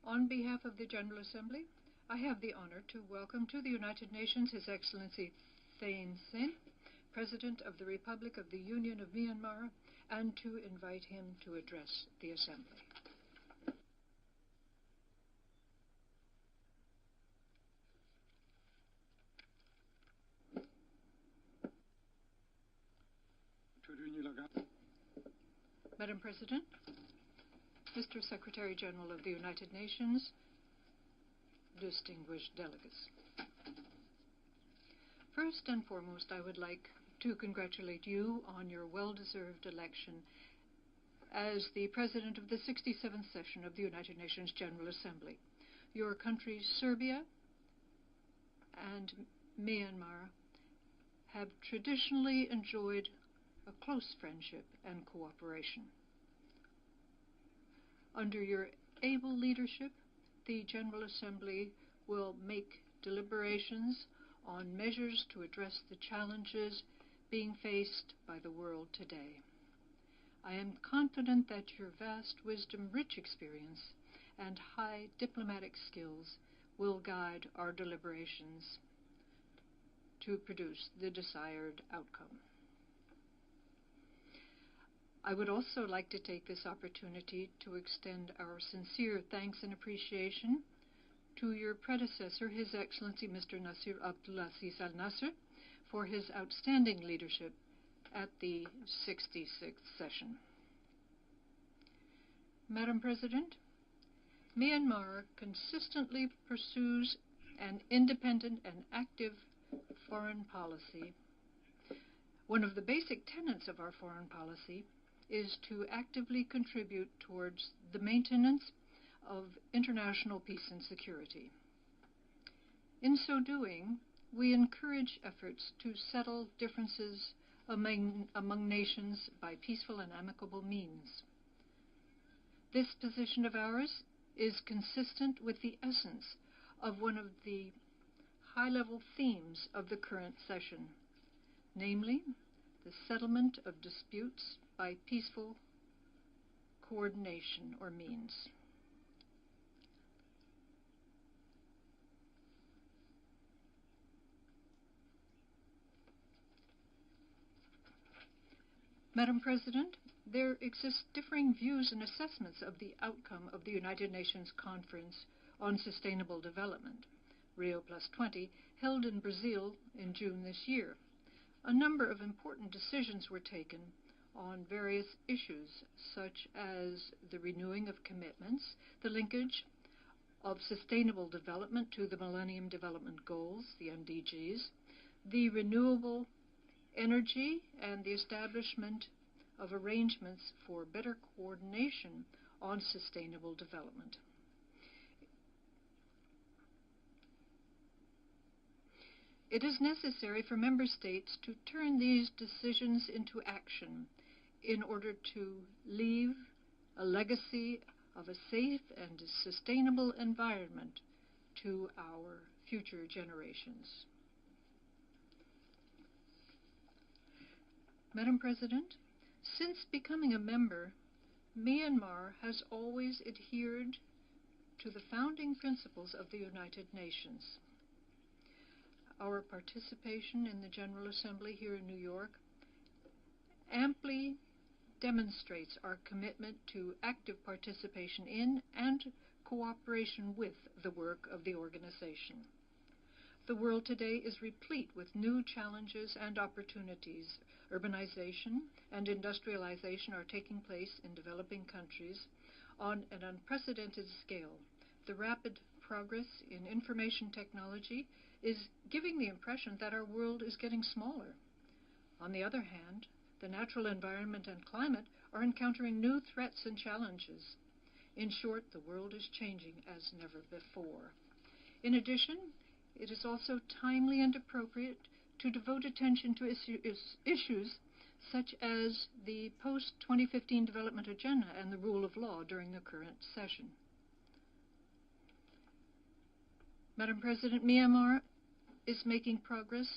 On behalf of the General Assembly, I have the honor to welcome to the United Nations His Excellency Thein Sein, President of the Republic of the Union of Myanmar, and to invite him to address the Assembly. Madam President, Mr. Secretary General of the United Nations, distinguished delegates. First and foremost, I would like to congratulate you on your well-deserved election as the President of the 67th session of the United Nations General Assembly. Your countries, Serbia and Myanmar, have traditionally enjoyed a close friendship and cooperation. Under your able leadership, the General Assembly will make deliberations on measures to address the challenges being faced by the world today. I am confident that your vast wisdom, rich experience, and high diplomatic skills will guide our deliberations to produce the desired outcome. I would also like to take this opportunity to extend our sincere thanks and appreciation to your predecessor, His Excellency Mr. Nasir Abdulaziz Al Nasser, for his outstanding leadership at the 66th session. Madam President, Myanmar consistently pursues an independent and active foreign policy. One of the basic tenets of our foreign policy is to actively contribute towards the maintenance of international peace and security. In so doing, we encourage efforts to settle differences among nations by peaceful and amicable means. This position of ours is consistent with the essence of one of the high-level themes of the current session, namely, the settlement of disputes by peaceful coordination or means. Madam President, there exist differing views and assessments of the outcome of the United Nations Conference on Sustainable Development, Rio+20, held in Brazil in June this year. A number of important decisions were taken on various issues, such as the renewing of commitments, the linkage of sustainable development to the Millennium Development Goals, the MDGs, the renewable energy, and the establishment of arrangements for better coordination on sustainable development. It is necessary for member states to turn these decisions into action in order to leave a legacy of a safe and sustainable environment to our future generations. Madam President, since becoming a member, Myanmar has always adhered to the founding principles of the United Nations. Our participation in the General Assembly here in New York amply demonstrates our commitment to active participation in and cooperation with the work of the organization. The world today is replete with new challenges and opportunities. Urbanization and industrialization are taking place in developing countries on an unprecedented scale. The rapid progress in information technology is giving the impression that our world is getting smaller. On the other hand, the natural environment and climate are encountering new threats and challenges. In short, the world is changing as never before. In addition, it is also timely and appropriate to devote attention to issues such as the post-2015 development agenda and the rule of law during the current session. Madam President, Myanmar is making progress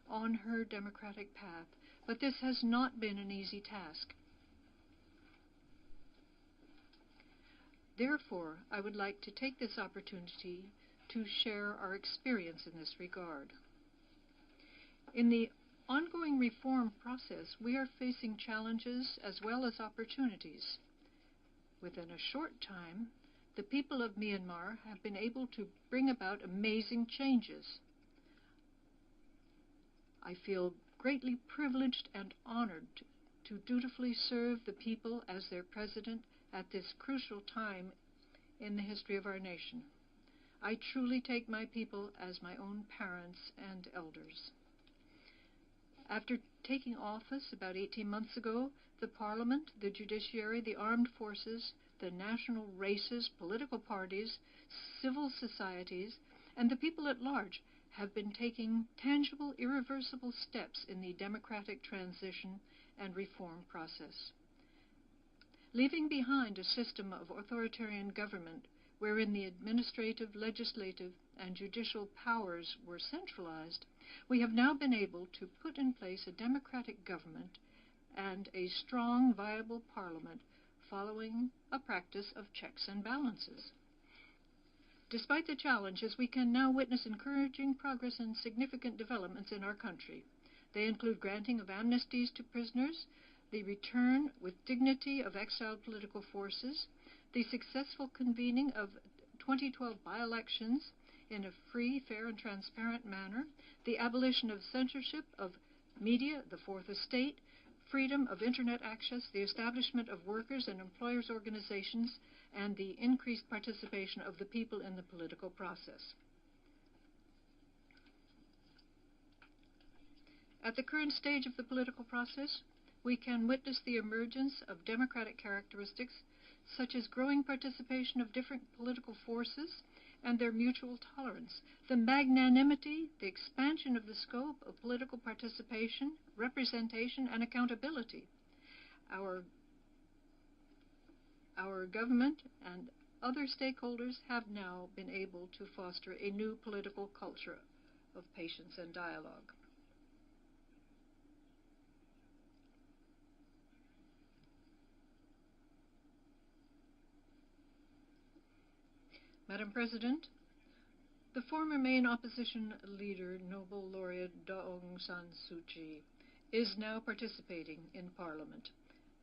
on her democratic path, but this has not been an easy task. Therefore, I would like to take this opportunity to share our experience in this regard. In the ongoing reform process, we are facing challenges as well as opportunities. Within a short time, the people of Myanmar have been able to bring about amazing changes. I feel greatly privileged and honored to dutifully serve the people as their president at this crucial time in the history of our nation. I truly take my people as my own parents and elders. After taking office about 18 months ago, the Parliament, the judiciary, the armed forces, the national races, political parties, civil societies, and the people at large have been taking tangible, irreversible steps in the democratic transition and reform process. Leaving behind a system of authoritarian government wherein the administrative, legislative, and judicial powers were centralized, we have now been able to put in place a democratic government and a strong, viable parliament following a practice of checks and balances. Despite the challenges, we can now witness encouraging progress and significant developments in our country. They include granting of amnesties to prisoners, the return with dignity of exiled political forces, the successful convening of 2012 by-elections in a free, fair, and transparent manner, the abolition of censorship of media, the Fourth Estate, freedom of Internet access, the establishment of workers' and employers' organizations, and the increased participation of the people in the political process. At the current stage of the political process, we can witness the emergence of democratic characteristics such as growing participation of different political forces and their mutual tolerance, the magnanimity, the expansion of the scope of political participation, representation, and accountability. Our government and other stakeholders have now been able to foster a new political culture of patience and dialogue. Madam President, the former main opposition leader, Nobel laureate Daw San Suu Kyi, is now participating in Parliament,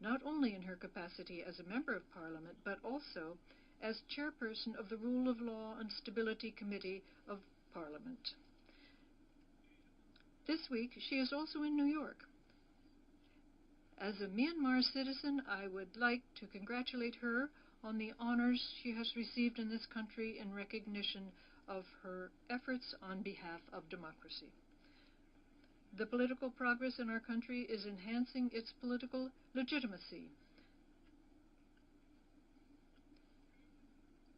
not only in her capacity as a member of Parliament, but also as chairperson of the Rule of Law and Stability Committee of Parliament. This week, she is also in New York. As a Myanmar citizen, I would like to congratulate her on the honors she has received in this country in recognition of her efforts on behalf of democracy. The political progress in our country is enhancing its political legitimacy.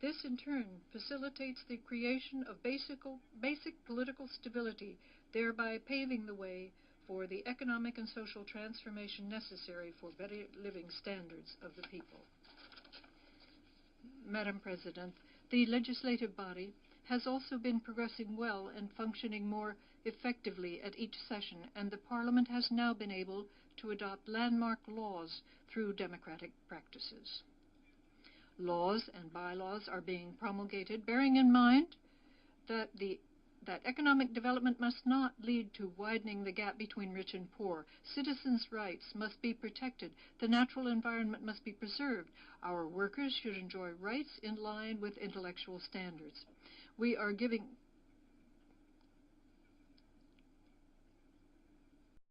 This, in turn, facilitates the creation of basic political stability, thereby paving the way for the economic and social transformation necessary for better living standards of the people. Madam President, the legislative body has also been progressing well and functioning more effectively at each session, and the Parliament has now been able to adopt landmark laws through democratic practices. Laws and bylaws are being promulgated, bearing in mind that economic development must not lead to widening the gap between rich and poor. Citizens' rights must be protected. The natural environment must be preserved. Our workers should enjoy rights in line with intellectual standards. We are giving